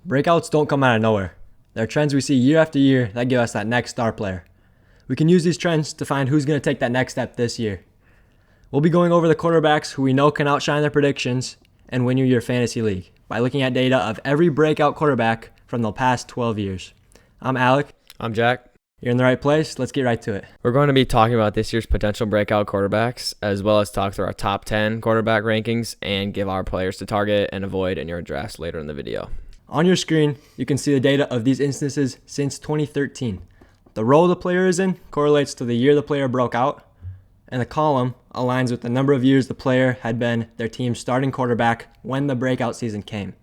Breakouts don't come out of nowhere. They're trends we see year after year that give us that next star player. We can use these trends to find who's going to take that next step this year. We'll be going over the quarterbacks who we know can outshine their predictions and win you your fantasy league by looking at data of every breakout quarterback from the past 12 years. I'm Alec. I'm Jack. You're in the right place. Let's get right to it. We're going to be talking about this year's potential breakout quarterbacks, as well as talk through our top 10 quarterback rankings and give our players to target and avoid in your drafts later in the video. On your screen, you can see the data of these instances since 2013. The role the player is in correlates to the year the player broke out, and the column aligns with the number of years the player had been their team's starting quarterback when the breakout season came.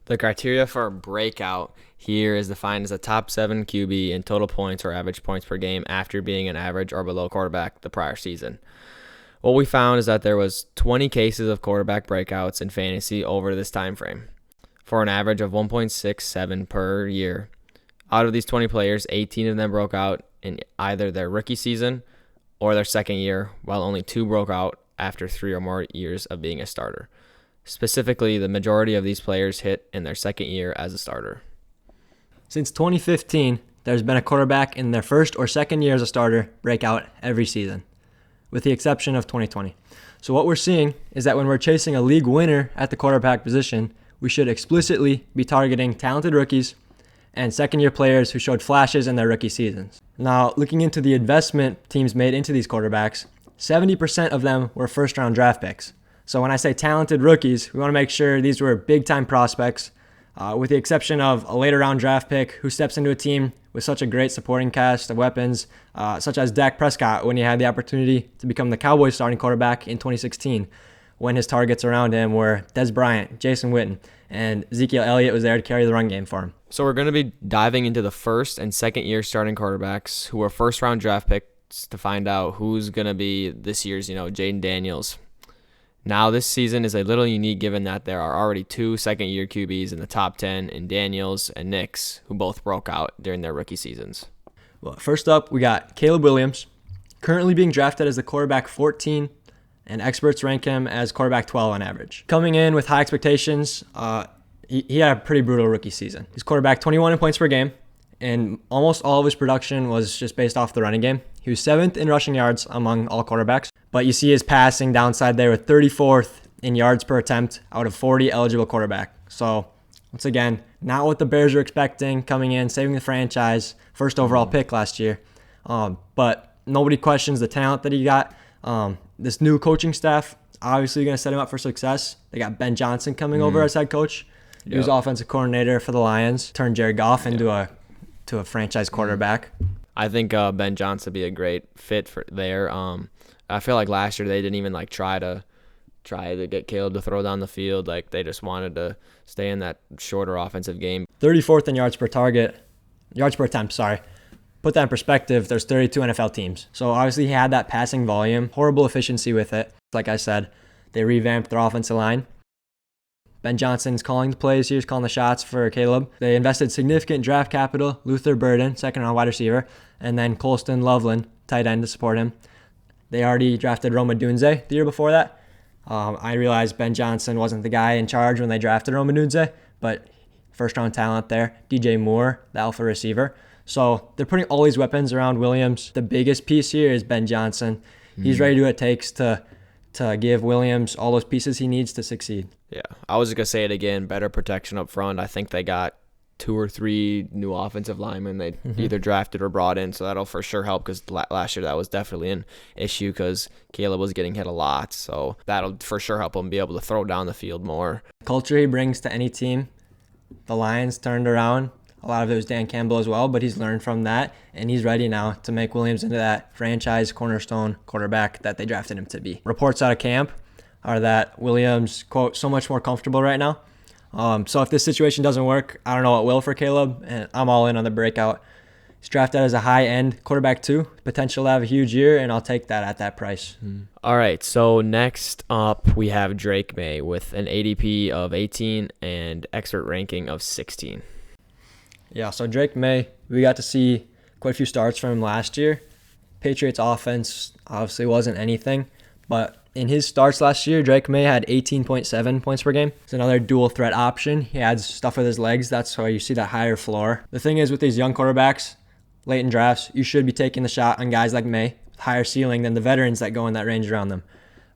The criteria for a breakout here is defined as a top 7 QB in total points or average points per game after being an average or below quarterback the prior season. What we found is that there was 20 cases of quarterback breakouts in fantasy over this time frame, for an average of 1.67 per year. Out of these 20 players, 18 of them broke out in either their rookie season or their second year, while only 2 broke out after 3 or more years of being a starter. Specifically, the majority of these players hit in their second year as a starter. Since 2015, there's been a quarterback in their first or second year as a starter break out every season, with the exception of 2020. So what we're seeing is that when we're chasing a league winner at the quarterback position, we should explicitly be targeting talented rookies and second-year players who showed flashes in their rookie seasons. Now, looking into the investment teams made into these quarterbacks, 70% of them were first-round draft picks. So when I say talented rookies, we want to make sure these were big-time prospects, with the exception of a later-round draft pick who steps into a team with such a great supporting cast of weapons, such as Dak Prescott when he had the opportunity to become the Cowboys starting quarterback in 2016, when his targets around him were Dez Bryant, Jason Witten, and Ezekiel Elliott was there to carry the run game for him. So we're going to be diving into the first and second year starting quarterbacks who are first round draft picks to find out who's going to be this year's, Jaden Daniels. Now this season is a little unique given that there are already 2 second year QBs in the top 10 in Daniels and Nix, who both broke out during their rookie seasons. Well, first up, we got Caleb Williams, currently being drafted as the quarterback 14, and experts rank him as quarterback 12 on average. Coming in with high expectations, he had a pretty brutal rookie season. He's quarterback 21 in points per game, and almost all of his production was just based off the running game. He was 7th in rushing yards among all quarterbacks, but you see his passing downside there with 34th in yards per attempt out of 40 eligible quarterback. So once again, not what the Bears were expecting coming in, saving the franchise, first overall pick last year. But nobody questions the talent that he got. This new coaching staff, obviously going to set him up for success. They got Ben Johnson coming over as head coach. He was offensive coordinator for the Lions, turned Jared Goff into a franchise quarterback. I think Ben Johnson would be a great fit for there. I feel like last year they didn't even try to get Caleb to throw down the field. Like they just wanted to stay in that shorter offensive game. 34th in yards per attempt, sorry. Put that in perspective, there's 32 NFL teams. So obviously he had that passing volume, horrible efficiency with it. Like I said, they revamped their offensive line. Ben Johnson's calling the plays here, he's calling the shots for Caleb. They invested significant draft capital, Luther Burden, second-round wide receiver, and then Colston Loveland, tight end, to support him. They already drafted Rome Odunze the year before that. I realized Ben Johnson wasn't the guy in charge when they drafted Rome Odunze, but first-round talent there. DJ Moore, the alpha receiver. So they're putting all these weapons around Williams. The biggest piece here is Ben Johnson. He's ready to do what it takes to give Williams all those pieces he needs to succeed. Yeah, I was just going to say it again, better protection up front. I think they got 2 or 3 new offensive linemen they either drafted or brought in, so that'll for sure help because last year that was definitely an issue because Caleb was getting hit a lot, so that'll for sure help him be able to throw down the field more. Culture he brings to any team, the Lions turned around. A lot of it was Dan Campbell as well, but he's learned from that, and he's ready now to make Williams into that franchise cornerstone quarterback that they drafted him to be. Reports out of camp are that Williams, quote, so much more comfortable right now. So if this situation doesn't work, I don't know what will for Caleb, and I'm all in on the breakout. He's drafted as a high-end quarterback too, potential to have a huge year, and I'll take that at that price. All right, so next up we have Drake Maye with an ADP of 18 and expert ranking of 16. Yeah, so Drake Maye, we got to see quite a few starts from him last year. Patriots offense obviously wasn't anything, But in his starts last year, Drake Maye had 18.7 points per game. It's another dual threat option. He adds stuff with his legs. That's why you see that higher floor. The thing is with these young quarterbacks, late in drafts, you should be taking the shot on guys like Maye, with higher ceiling than the veterans that go in that range around them.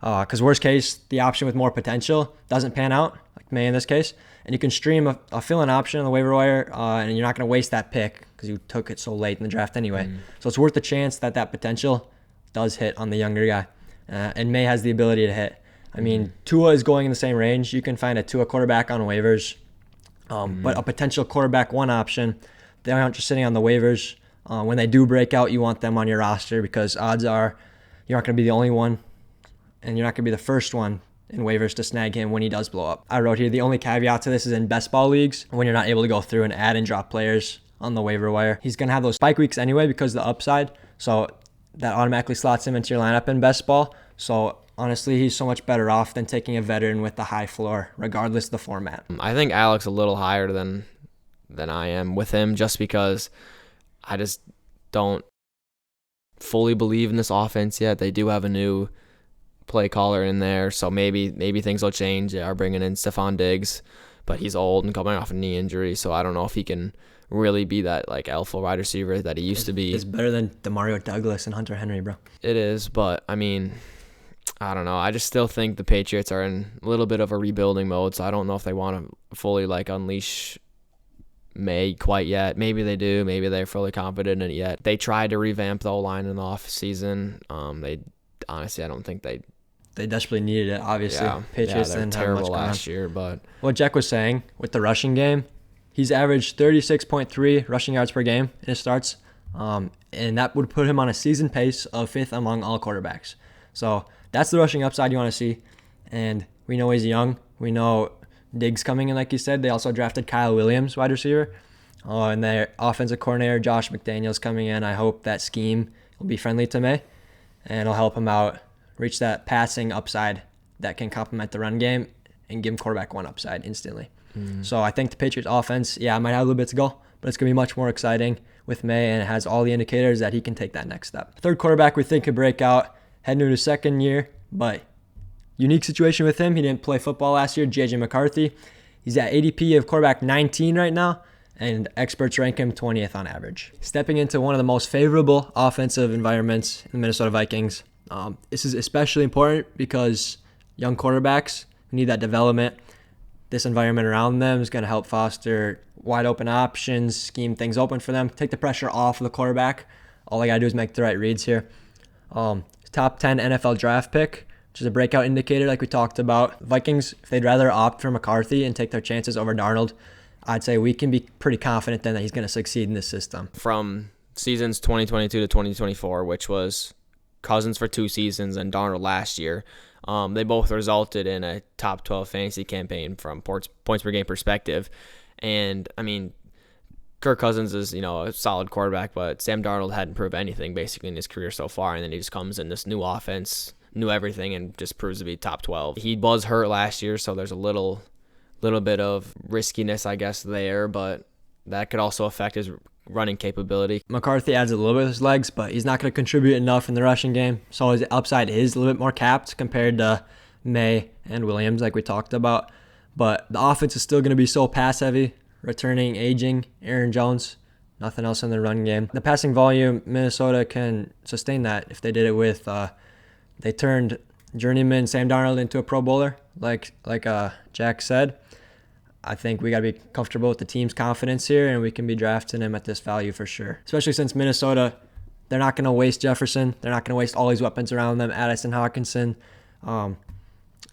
Because worst case, the option with more potential doesn't pan out, like Maye in this case, and you can stream a fill-in option on the waiver wire, and you're not going to waste that pick because you took it so late in the draft anyway. So it's worth the chance that potential does hit on the younger guy. And Maye has the ability to hit. I mean, Tua is going in the same range. You can find a Tua quarterback on waivers, but a potential quarterback one option, they aren't just sitting on the waivers. When they do break out, you want them on your roster because odds are you're not going to be the only one, and you're not going to be the first one in waivers to snag him when he does blow up. I wrote here, the only caveat to this is in best ball leagues, when you're not able to go through and add and drop players on the waiver wire. He's going to have those spike weeks anyway because of the upside. So that automatically slots him into your lineup in best ball. So honestly, he's so much better off than taking a veteran with the high floor, regardless of the format. I think Alex a little higher than I am with him just because I just don't fully believe in this offense yet. They do have a new play caller in there, so maybe things will change. They are bringing in Stephon Diggs, but he's old and coming off a knee injury, so I don't know if he can really be that like alpha wide receiver that he used to be. It's better than Demario Douglas and Hunter Henry, bro. It is, but I mean, I don't know. I just still think the Patriots are in a little bit of a rebuilding mode, so I don't know if they want to fully like unleash Maye quite yet. Maybe they do. Maybe they're fully confident in it yet. They tried to revamp the O-line in the off season. They honestly, I don't think they desperately needed it. Obviously, Patriots they're didn't have terrible much going last year. But what Jack was saying with the rushing game, he's averaged 36.3 rushing yards per game in his starts, and that would put him on a season pace of 5th among all quarterbacks. So that's the rushing upside you want to see. And we know he's young. We know Diggs coming in, like you said. They also drafted Kyle Williams, wide receiver. And their offensive coordinator, Josh McDaniels, coming in. I hope that scheme will be friendly to Maye, and it'll help him out reach that passing upside that can complement the run game and give him quarterback one upside instantly. So I think the Patriots offense, might have a little bit to go, but it's going to be much more exciting with Maye, and it has all the indicators that he can take that next step. Third quarterback we think could break out, heading into his second year, but unique situation with him. He didn't play football last year, JJ McCarthy. He's at ADP of quarterback 19 right now, and experts rank him 20th on average. Stepping into one of the most favorable offensive environments in the Minnesota Vikings. This is especially important because young quarterbacks need that development. This environment around them is going to help foster wide open options, scheme things open for them, take the pressure off of the quarterback. All they got to do is make the right reads here. Top 10 NFL draft pick, which is a breakout indicator like we talked about. Vikings, if they'd rather opt for McCarthy and take their chances over Darnold, I'd say we can be pretty confident then that he's going to succeed in this system. From seasons 2022 to 2024, which was Cousins for 2 seasons and Darnold last year, they both resulted in a top 12 fantasy campaign from points per game perspective. And, I mean, Kirk Cousins is, a solid quarterback, but Sam Darnold hadn't proved anything basically in his career so far, and then he just comes in this new offense, knew everything, and just proves to be top 12. He was hurt last year, so there's a little bit of riskiness, I guess, there, but that could also affect his running capability. McCarthy adds a little bit of his legs, but he's not going to contribute enough in the rushing game, so his upside is a little bit more capped compared to Maye and Williams like we talked about. But the offense is still going to be so pass-heavy, returning, aging, Aaron Jones, nothing else in the run game. The passing volume, Minnesota can sustain that if they did it with, they turned journeyman Sam Darnold into a Pro Bowler, like Jack said. I think we got to be comfortable with the team's confidence here, and we can be drafting him at this value for sure. Especially since Minnesota, they're not going to waste Jefferson. They're not going to waste all these weapons around them, Addison, Hawkinson.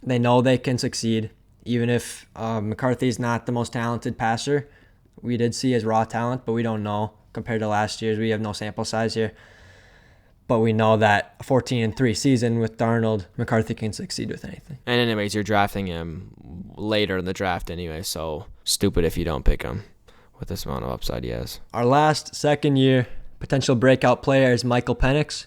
They know they can succeed. Even if McCarthy's not the most talented passer, we did see his raw talent, but we don't know. Compared to last year's, we have no sample size here. But we know that a 14-3 season with Darnold, McCarthy can succeed with anything. And anyways, you're drafting him later in the draft anyway, so stupid if you don't pick him with this amount of upside he has. Our last second-year potential breakout player is Michael Penix.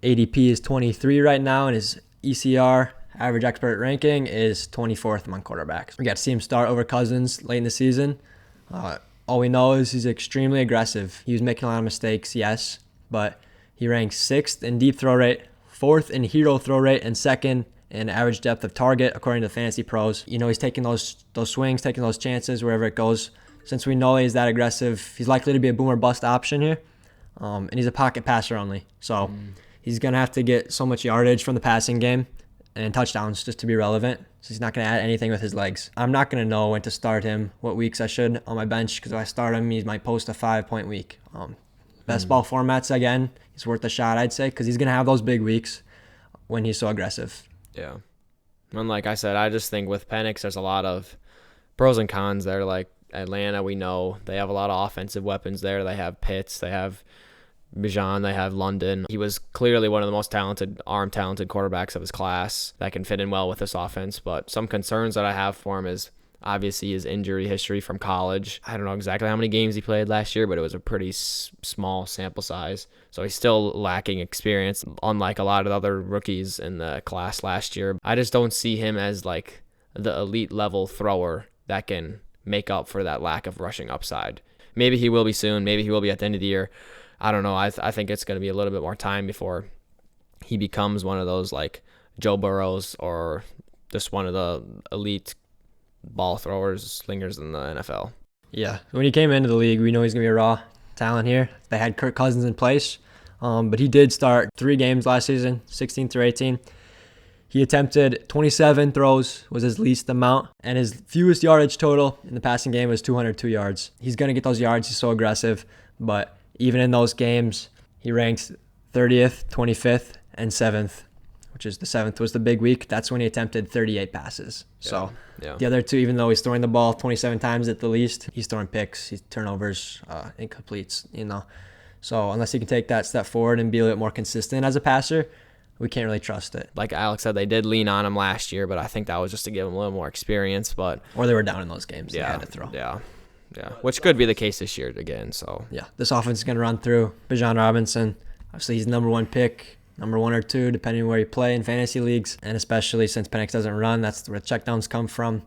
ADP is 23 right now, and his ECR, average expert ranking, is 24th among quarterbacks. We got to see him start over Cousins late in the season. All we know is he's extremely aggressive. He was making a lot of mistakes, yes, but he ranks 6th in deep throw rate, 4th in hero throw rate and 2nd in average depth of target, according to Fantasy Pros. He's taking those swings, taking those chances wherever it goes. Since we know he's that aggressive, he's likely to be a boom or bust option here. And he's a pocket passer only. So he's going to have to get so much yardage from the passing game and touchdowns just to be relevant. So he's not going to add anything with his legs. I'm not going to know when to start him, what weeks I should on my bench, because if I start him, he might post a 5-point week. Best ball formats, again, he's worth a shot, I'd say, because he's going to have those big weeks when he's so aggressive. Yeah. And like I said, I just think with Penix, there's a lot of pros and cons there. Like Atlanta, we know they have a lot of offensive weapons there. They have Pitts, they have Bijan, they have London. He was clearly one of the most arm-talented quarterbacks of his class that can fit in well with this offense. But some concerns that I have for him is obviously his injury history from college. I don't know exactly how many games he played last year, but it was a pretty small sample size. So he's still lacking experience, unlike a lot of the other rookies in the class last year. I just don't see him as like the elite level thrower that can make up for that lack of rushing upside. Maybe he will be soon. Maybe he will be at the end of the year. I don't know. I think it's going to be a little bit more time before he becomes one of those like Joe Burrows or just one of the elite ball throwers, slingers in the NFL. Yeah. When he came into the league, we know he's going to be a raw talent here. They had Kirk Cousins in place, but he did start 3 games last season, 16 through 18. He attempted 27 throws, was his least amount, and his fewest yardage total in the passing game was 202 yards. He's going to get those yards. He's so aggressive, but even in those games, he ranks 30th, 25th, and 7th, which is the 7th was the big week. That's when he attempted 38 passes. So the other 2, even though he's throwing the ball 27 times at the least, he's throwing picks, he's turnovers, incompletes, So unless he can take that step forward and be a little bit more consistent as a passer, we can't really trust it. Like Alex said, they did lean on him last year, but I think that was just to give him a little more experience. Or they were down in those games. They had to throw. Yeah, which could be the case this year again. So this offense is going to run through Bijan Robinson. Obviously, he's the number 1 pick, number 1 or 2, depending on where you play in fantasy leagues. And especially since Penix doesn't run, that's where the checkdowns come from.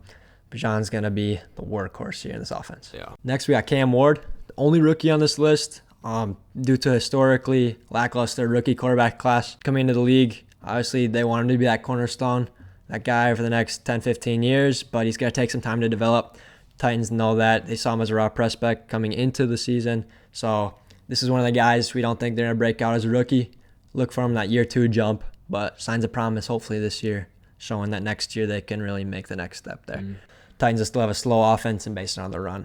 Bijan's going to be the workhorse here in this offense. Yeah. Next, we got Cam Ward, the only rookie on this list. Due to historically lackluster rookie quarterback class coming into the league. Obviously, they want him to be that cornerstone, that guy for the next 10, 15 years, but he's going to take some time to develop. Titans know that. They saw him as a raw prospect coming into the season. So this is one of the guys we don't think they're going to break out as a rookie. Look for him that year 2 jump, but signs of promise hopefully this year, showing that next year they can really make the next step there. Titans still have a slow offense and based on the run.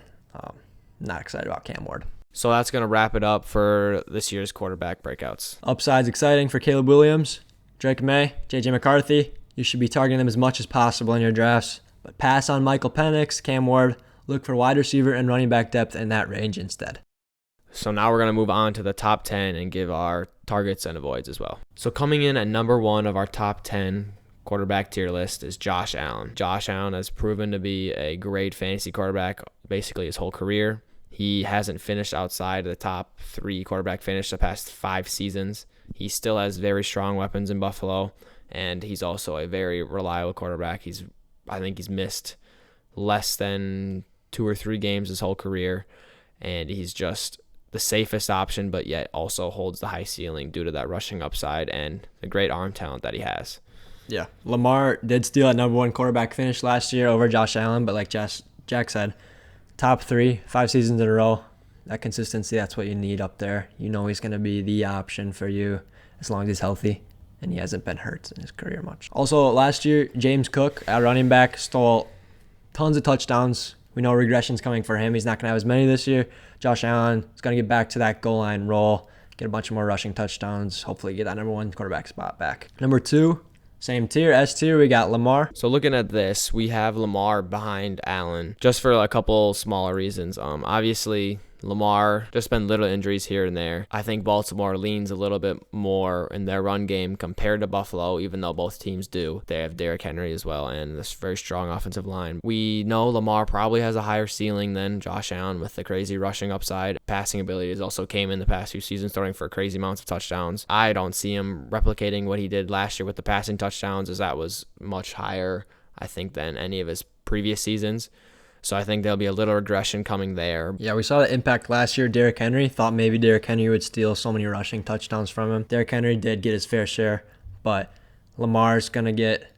Not excited about Cam Ward. So that's going to wrap it up for this year's quarterback breakouts. Upside's exciting for Caleb Williams, Drake Maye, JJ McCarthy. You should be targeting them as much as possible in your drafts, but pass on Michael Penix, Cam Ward. Look for wide receiver and running back depth in that range instead. So now we're going to move on to the top 10 and give our targets and avoids as well. So coming in at number 1 of our top 10 quarterback tier list is Josh Allen. Josh Allen has proven to be a great fantasy quarterback basically his whole career. He hasn't finished outside the top 3 quarterback finish the past 5 seasons. He still has very strong weapons in Buffalo, and he's also a very reliable quarterback. I think he's missed less than 2 or 3 games his whole career, and he's just the safest option, but yet also holds the high ceiling due to that rushing upside and the great arm talent that he has. Yeah, Lamar did steal that number 1 quarterback finish last year over Josh Allen, but like Jack said, top 3, 5 seasons in a row. That consistency, that's what you need up there. You know he's going to be the option for you as long as he's healthy, and he hasn't been hurt in his career much. Also, last year, James Cook, at running back, stole tons of touchdowns. We know regression's coming for him. He's not going to have as many this year. Josh Allen is going to get back to that goal line role, get a bunch more rushing touchdowns, hopefully get that number 1 quarterback spot back. Number 2, same tier, S tier, we got Lamar. So looking at this, we have Lamar behind Allen just for a couple smaller reasons. Obviously, Lamar, just been little injuries here and there. I think Baltimore leans a little bit more in their run game compared to Buffalo, even though both teams do. They have Derrick Henry as well and this very strong offensive line. We know Lamar probably has a higher ceiling than Josh Allen with the crazy rushing upside. Passing abilities also came in the past few seasons, throwing for crazy amounts of touchdowns. I don't see him replicating what he did last year with the passing touchdowns, as that was much higher, I think, than any of his previous seasons. So I think there'll be a little regression coming there. Yeah, we saw the impact last year. Derrick Henry, thought maybe Derrick Henry would steal so many rushing touchdowns from him. Derrick Henry did get his fair share, but Lamar's going to get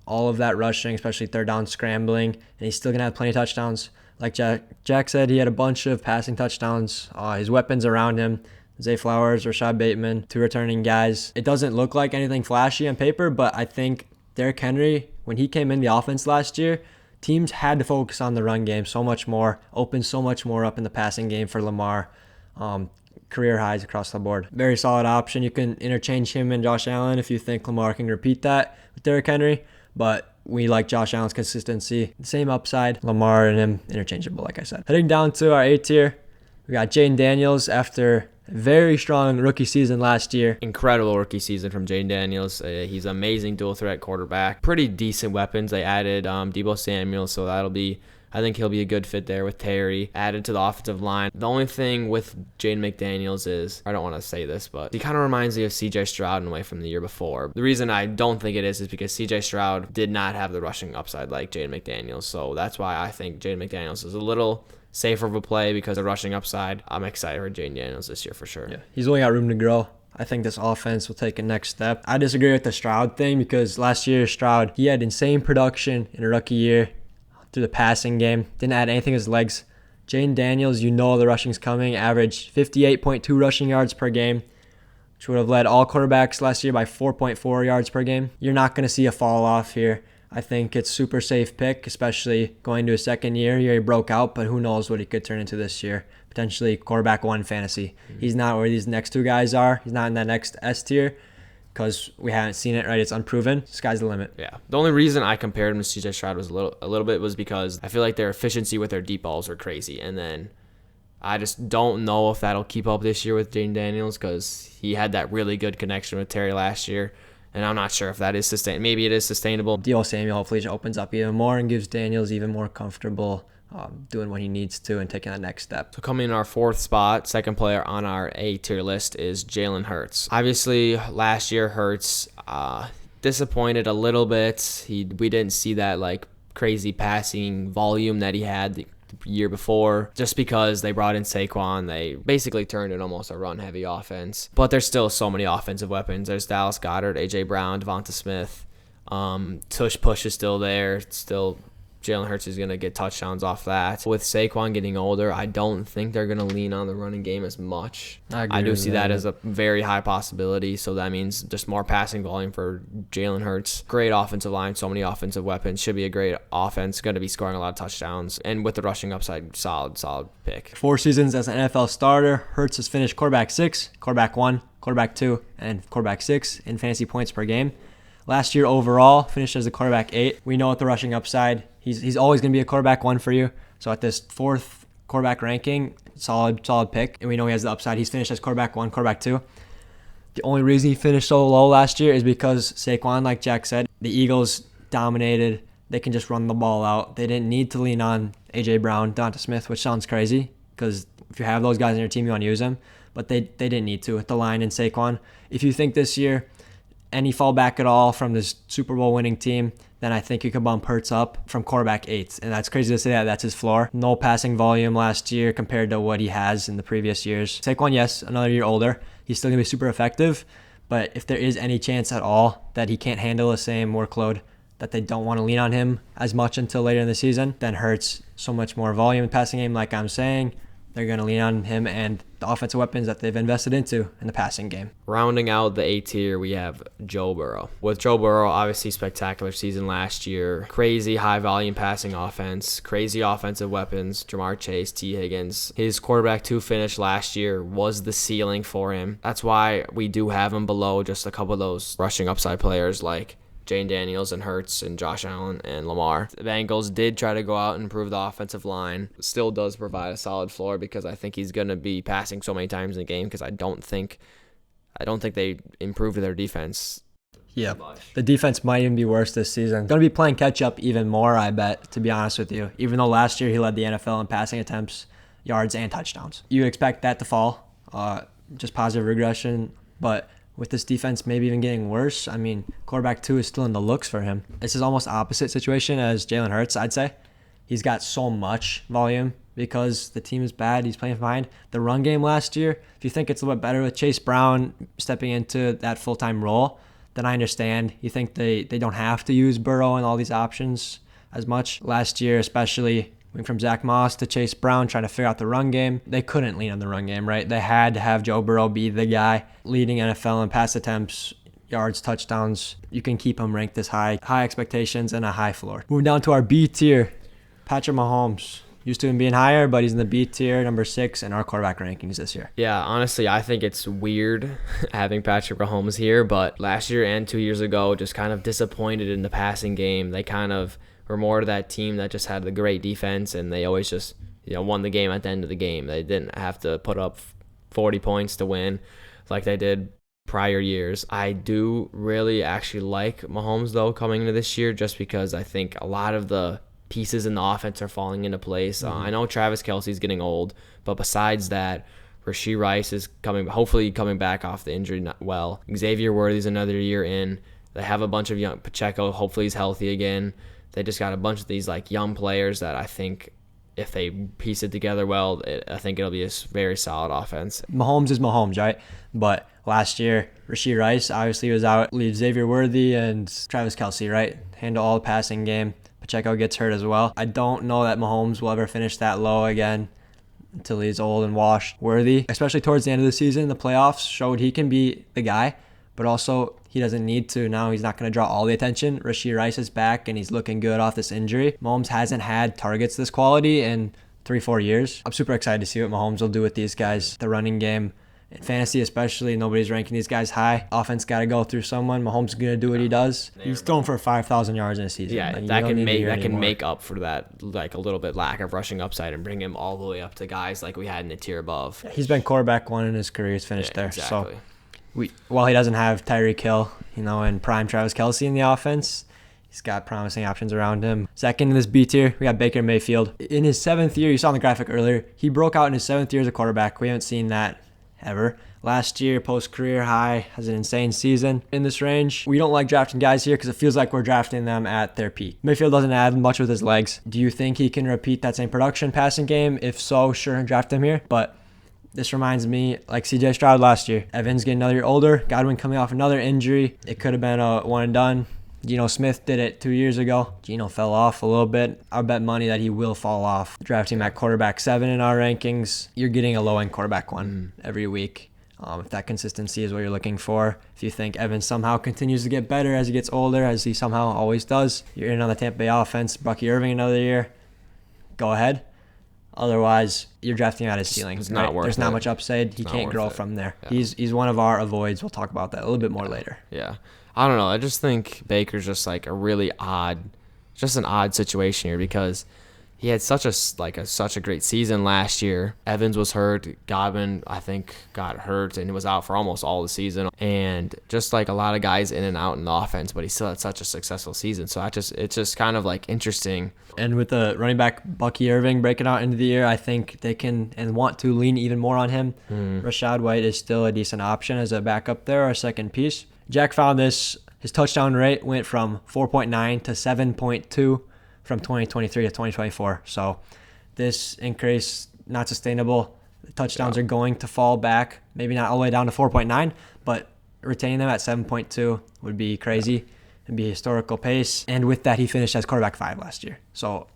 all of that rushing, especially third down scrambling, and he's still going to have plenty of touchdowns. Like Jack said, he had a bunch of passing touchdowns. His weapons around him, Zay Flowers, Rashad Bateman, 2 returning guys. It doesn't look like anything flashy on paper, but I think Derrick Henry, when he came in the offense last year, teams had to focus on the run game so much more, open so much more up in the passing game for Lamar. Career highs across the board. Very solid option. You can interchange him and Josh Allen if you think Lamar can repeat that with Derrick Henry, but we like Josh Allen's consistency. Same upside. Lamar and him interchangeable, like I said. Heading down to our A tier, we got Jaden Daniels after a very strong rookie season last year. Incredible rookie season from Jaden Daniels. He's an amazing dual threat quarterback. Pretty decent weapons. They added Deebo Samuel, so I think he'll be a good fit there with Terry. Added to the offensive line. The only thing with Jaden McDaniels is, I don't want to say this, but he kind of reminds me of CJ Stroud in a way from the year before. The reason I don't think it is because CJ Stroud did not have the rushing upside like Jaden McDaniels. So that's why I think Jaden McDaniels is a little safer of a play because of rushing upside. I'm excited for Jaden Daniels this year for sure. Yeah, he's only got room to grow. I think this offense will take a next step. I disagree with the Stroud thing because last year Stroud, he had insane production in a rookie year through the passing game. Didn't add anything to his legs. Jaden Daniels, you know the rushing's coming. Averaged 58.2 rushing yards per game, which would have led all quarterbacks last year by 4.4 yards per game. You're not going to see a fall off here. I think it's super safe pick, especially going to his second year. He broke out, but who knows what he could turn into this year. Potentially quarterback 1 fantasy. He's not where these next 2 guys are. He's not in that next S tier because we haven't seen it, right? It's unproven. Sky's the limit. Yeah. The only reason I compared him to CJ Stroud was a little bit was because I feel like their efficiency with their deep balls are crazy. And then I just don't know if that'll keep up this year with Jaden Daniels because he had that really good connection with Terry last year. And I'm not sure if that is sustainable. Maybe it is sustainable. Deebo Samuel hopefully just opens up even more and gives Daniels even more comfortable doing what he needs to and taking that next step. So coming in our 4th spot, second player on our A tier list is Jalen Hurts. Obviously, last year Hurts disappointed a little bit. We didn't see that like crazy passing volume that he had the year before, just because they brought in Saquon. They basically turned it almost a run-heavy offense. But there's still so many offensive weapons. There's Dallas Goedert, A.J. Brown, Devonta Smith. Tush Push is still there. Still, Jalen Hurts is going to get touchdowns off that. With Saquon getting older, I don't think they're going to lean on the running game as much. I do see that as a very high possibility. So that means just more passing volume for Jalen Hurts. Great offensive line, so many offensive weapons. Should be a great offense. Going to be scoring a lot of touchdowns. And with the rushing upside, solid pick. 4 seasons as an NFL starter, Hurts has finished quarterback 6, quarterback 1, quarterback 2, and quarterback 6 in fantasy points per game. Last year overall, finished as a quarterback 8. We know with the rushing upside, he's always going to be a quarterback 1 for you. So at this 4th quarterback ranking, solid pick. And we know he has the upside. He's finished as quarterback 1, quarterback 2. The only reason he finished so low last year is because Saquon, like Jack said, the Eagles dominated. They can just run the ball out. They didn't need to lean on A.J. Brown, Devonta Smith, which sounds crazy because if you have those guys on your team, you want to use them. But they didn't need to with the line and Saquon. If you think this year any fallback at all from this Super Bowl winning team, then I think you could bump Hurts up from quarterback 8. And that's crazy to say that that's his floor. No passing volume last year compared to what he has in the previous years. Saquon, yes, another year older. He's still going to be super effective. But if there is any chance at all that he can't handle the same workload, that they don't want to lean on him as much until later in the season, then Hurts so much more volume in passing game, like I'm saying. They're going to lean on him and the offensive weapons that they've invested into in the passing game. Rounding out the A tier, we have Joe Burrow. With Joe Burrow, obviously spectacular season last year. Crazy high-volume passing offense. Crazy offensive weapons. Jamar Chase, T. Higgins. His quarterback 2 finish last year was the ceiling for him. That's why we do have him below just a couple of those rushing upside players like Jaden Daniels and Hurts and Josh Allen and Lamar. The Bengals did try to go out and improve the offensive line. Still does provide a solid floor because I think he's going to be passing so many times in the game because I don't think they improved their defense. Yeah, the defense might even be worse this season. Going to be playing catch up even more, I bet, to be honest with you. Even though last year he led the NFL in passing attempts, yards, and touchdowns. You expect that to fall, just positive regression, but with this defense maybe even getting worse, I mean, quarterback 2 is still in the looks for him. This is almost opposite situation as Jalen Hurts, I'd say. He's got so much volume because the team is bad. He's playing behind. The run game last year, if you think it's a little bit better with Chase Brown stepping into that full-time role, then I understand. You think they don't have to use Burrow and all these options as much. Last year, especially, went from Zach Moss to Chase Brown, trying to figure out the run game. They couldn't lean on the run game, right? They had to have Joe Burrow be the guy leading NFL in pass attempts, yards, touchdowns. You can keep him ranked this high. High expectations and a high floor. Moving down to our B tier, Patrick Mahomes. Used to him being higher, but he's in the B tier, number 6 in our quarterback rankings this year. Yeah, honestly, I think it's weird having Patrick Mahomes here, but last year and 2 years ago, just kind of disappointed in the passing game. They kind of were more of that team that just had the great defense, and they always just won the game at the end of the game. They didn't have to put up 40 points to win like they did prior years. I do really actually like Mahomes, though, coming into this year, just because I think a lot of the pieces in the offense are falling into place. I know Travis Kelce's getting old, but besides that, Rashee Rice is hopefully coming back off the injury well. Xavier Worthy's another year in. They have a bunch of young Pacheco. Hopefully he's healthy again. They just got a bunch of these young players that I think if they piece it together well, I think it'll be a very solid offense. Mahomes is Mahomes, right? But last year, Rashee Rice obviously was out. Leave Xavier Worthy and Travis Kelce, right? Handle all the passing game. Pacheco gets hurt as well. I don't know that Mahomes will ever finish that low again until he's old and washed. Worthy, especially towards the end of the season, the playoffs showed he can be the guy, but also he doesn't need to. Now he's not going to draw all the attention. Rashee Rice is back and he's looking good off this injury. Mahomes hasn't had targets this quality in 3-4 years. I'm super excited to see what Mahomes will do with these guys. The running game, in fantasy especially, nobody's ranking these guys high. Offense got to go through someone. Mahomes is going to do what he does. He's thrown for 5,000 yards in a season. Yeah, that can make up for that a little bit lack of rushing upside and bring him all the way up to guys like we had in the tier above. Yeah, he's been quarterback 1 in his career. He's finished there. Exactly. So while he doesn't have Tyreek Hill, and prime Travis Kelce in the offense, he's got promising options around him. Second in this B tier, we got Baker Mayfield. In his 7th year, you saw in the graphic earlier, he broke out in his 7th year as a quarterback. We haven't seen that ever. Last year, post-career high, has an insane season in this range. We don't like drafting guys here because it feels like we're drafting them at their peak. Mayfield doesn't add much with his legs. Do you think he can repeat that same production passing game? If so, sure, draft him here. But this reminds me like CJ Stroud last year. Evans getting another year older. Godwin coming off another injury. It could have been a one and done. Geno Smith did it 2 years ago. Geno fell off a little bit. I bet money that he will fall off. Drafting him at quarterback 7 in our rankings. You're getting a low-end quarterback 1 every week. If that consistency is what you're looking for. If you think Evans somehow continues to get better as he gets older, as he somehow always does, you're in on the Tampa Bay offense. Bucky Irving another year. Go ahead. Otherwise, you're drafting out his ceiling. It's not worth There's it. not much upside. He can't grow from there. Yeah. He's one of our avoids. We'll talk about that a little bit more later. Yeah. I don't know. I just think Baker's just an odd situation here because he had such a great season last year. Evans was hurt. Godwin, I think, got hurt and was out for almost all the season. And just a lot of guys in and out in the offense, but he still had such a successful season. So it's just kind of interesting. And with the running back Bucky Irving breaking out into the year, I think they can and want to lean even more on him. Rachaad White is still a decent option as a backup there, our second piece. Jack found this. His touchdown rate went from 4.9 to 7.2 from 2023 to 2024. So this increase, not sustainable. The touchdowns are going to fall back, maybe not all the way down to 4.9, but retaining them at 7.2 would be crazy. It'd be a historical pace. And with that, he finished as quarterback 5 last year. So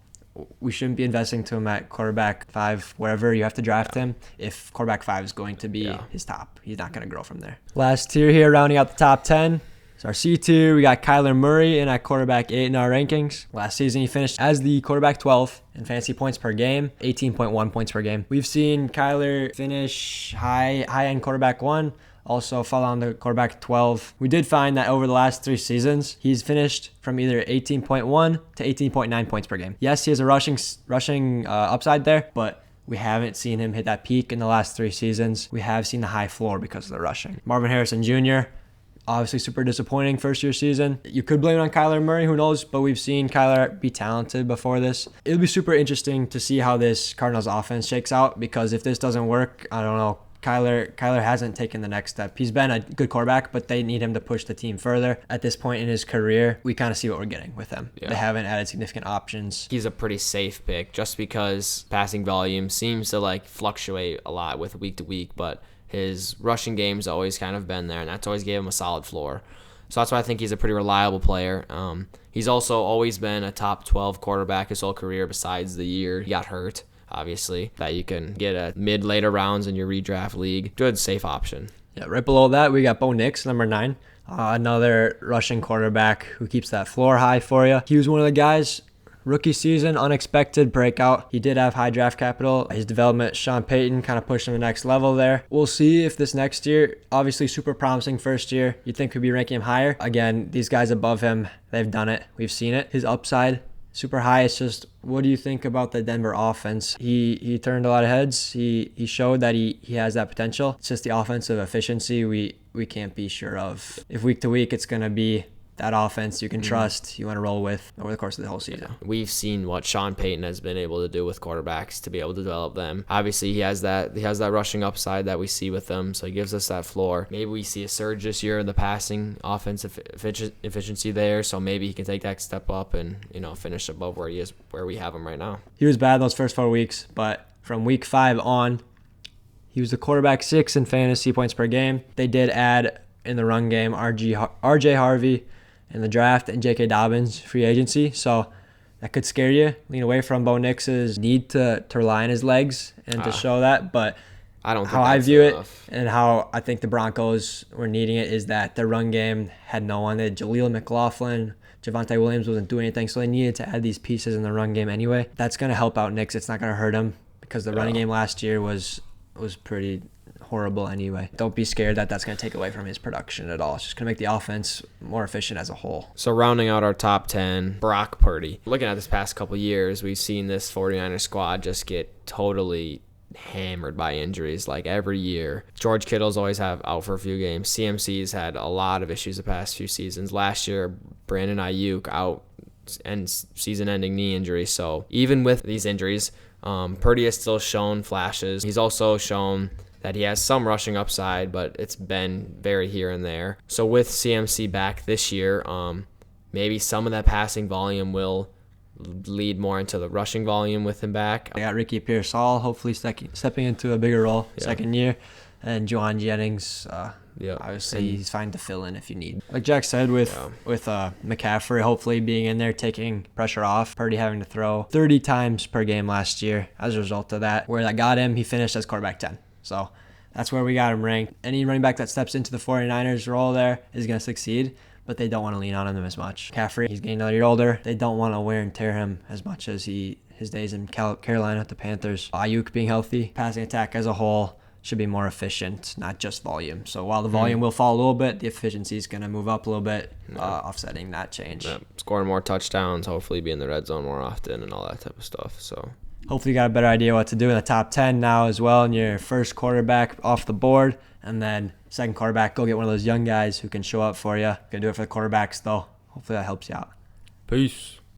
we shouldn't be investing to him at quarterback 5, wherever you have to draft him, if quarterback 5 is going to be his top. He's not going to grow from there. Last tier here, rounding out the top 10. So our C tier, we got Kyler Murray in at quarterback 8 in our rankings. Last season, he finished as the quarterback 12 in fantasy points per game, 18.1 points per game. We've seen Kyler finish high-end quarterback 1, also fall on the quarterback 12. We did find that over the last 3 seasons, he's finished from either 18.1 to 18.9 points per game. Yes, he has a rushing upside there, but we haven't seen him hit that peak in the last 3 seasons. We have seen the high floor because of the rushing. Marvin Harrison Jr., obviously super disappointing first year season. You could blame it on Kyler Murray, who knows, but we've seen Kyler be talented before this. It'll be super interesting to see how this Cardinals offense shakes out, because if this doesn't work, I don't know. Kyler hasn't taken the next step. He's been a good quarterback, but they need him to push the team further. At this point in his career, we kind of see what we're getting with him. Yeah. They haven't added significant options. He's a pretty safe pick just because passing volume seems to fluctuate a lot with week to week, but his rushing game's always kind of been there, and that's always gave him a solid floor. So that's why I think he's a pretty reliable player. He's also always been a top 12 quarterback his whole career besides the year he got hurt, obviously, that you can get a mid-later rounds in your redraft league. Good, safe option. Yeah, right below that, we got Bo Nix, number 9. Another rushing quarterback who keeps that floor high for you. He was one of the guys, rookie season, unexpected breakout. He did have high draft capital. His development, Sean Payton, kind of pushed him to the next level there. We'll see if this next year, obviously super promising first year, you'd think we'd be ranking him higher. Again, these guys above him, they've done it. We've seen it. His upside, super high. It's just, what do you think about the Denver offense? He turned a lot of heads. He showed that he has that potential. It's just the offensive efficiency we can't be sure of. If week to week it's going to be that offense you can trust, you want to roll with over the course of the whole season. Yeah. We've seen what Sean Payton has been able to do with quarterbacks to be able to develop them. Obviously, he has that rushing upside that we see with them, so he gives us that floor. Maybe we see a surge this year in the passing offensive efficiency there, so maybe he can take that step up and finish above where he is, where we have him right now. He was bad those first 4 weeks, but from week 5 on, he was the quarterback 6 in fantasy points per game. They did add in the run game RJ Harvey in the draft and J.K. Dobbins free agency, so that could scare you. Lean away from Bo Nix's need to rely on his legs and to show that, but I don't think how I that's view enough. it and how I think the Broncos were needing it is that their run game had no one. They had Jaleel McLaughlin, Javonte Williams wasn't doing anything, so they needed to add these pieces in the run game anyway. That's going to help out Nix. It's not going to hurt him because the running game last year was pretty horrible anyway. Don't be scared that that's going to take away from his production at all. It's just going to make the offense more efficient as a whole. So rounding out our top 10, Brock Purdy. Looking at this past couple years, we've seen this 49ers squad just get totally hammered by injuries like every year. George Kittle's always out for a few games. CMC's had a lot of issues the past few seasons. Last year, Brandon Ayuk out and season-ending knee injury. So even with these injuries, Purdy has still shown flashes. He's also shown that he has some rushing upside, but it's been very here and there. So with CMC back this year, maybe some of that passing volume will lead more into the rushing volume with him back. I got Ricky Pearsall hopefully stepping into a bigger role second year, and Juwan Jennings. Obviously, he's fine to fill in if you need. Like Jack said, with McCaffrey hopefully being in there, taking pressure off. Purdy having to throw 30 times per game last year as a result of that. Where that got him, he finished as quarterback 10. So that's where we got him ranked. Any running back that steps into the 49ers role there is going to succeed, but they don't want to lean on him as much. McCaffrey, he's getting another year older. They don't want to wear and tear him as much as his days in Carolina at the Panthers. Ayuk being healthy, passing attack as a whole should be more efficient, not just volume. So while the volume will fall a little bit, the efficiency is going to move up a little bit, offsetting that change. Scoring more touchdowns, hopefully be in the red zone more often and all that type of stuff. So hopefully you got a better idea what to do in the top 10 now as well, and your first quarterback off the board, and then second quarterback, go get one of those young guys who can show up for you. Gonna do it for the quarterbacks though. Hopefully that helps you out. Peace.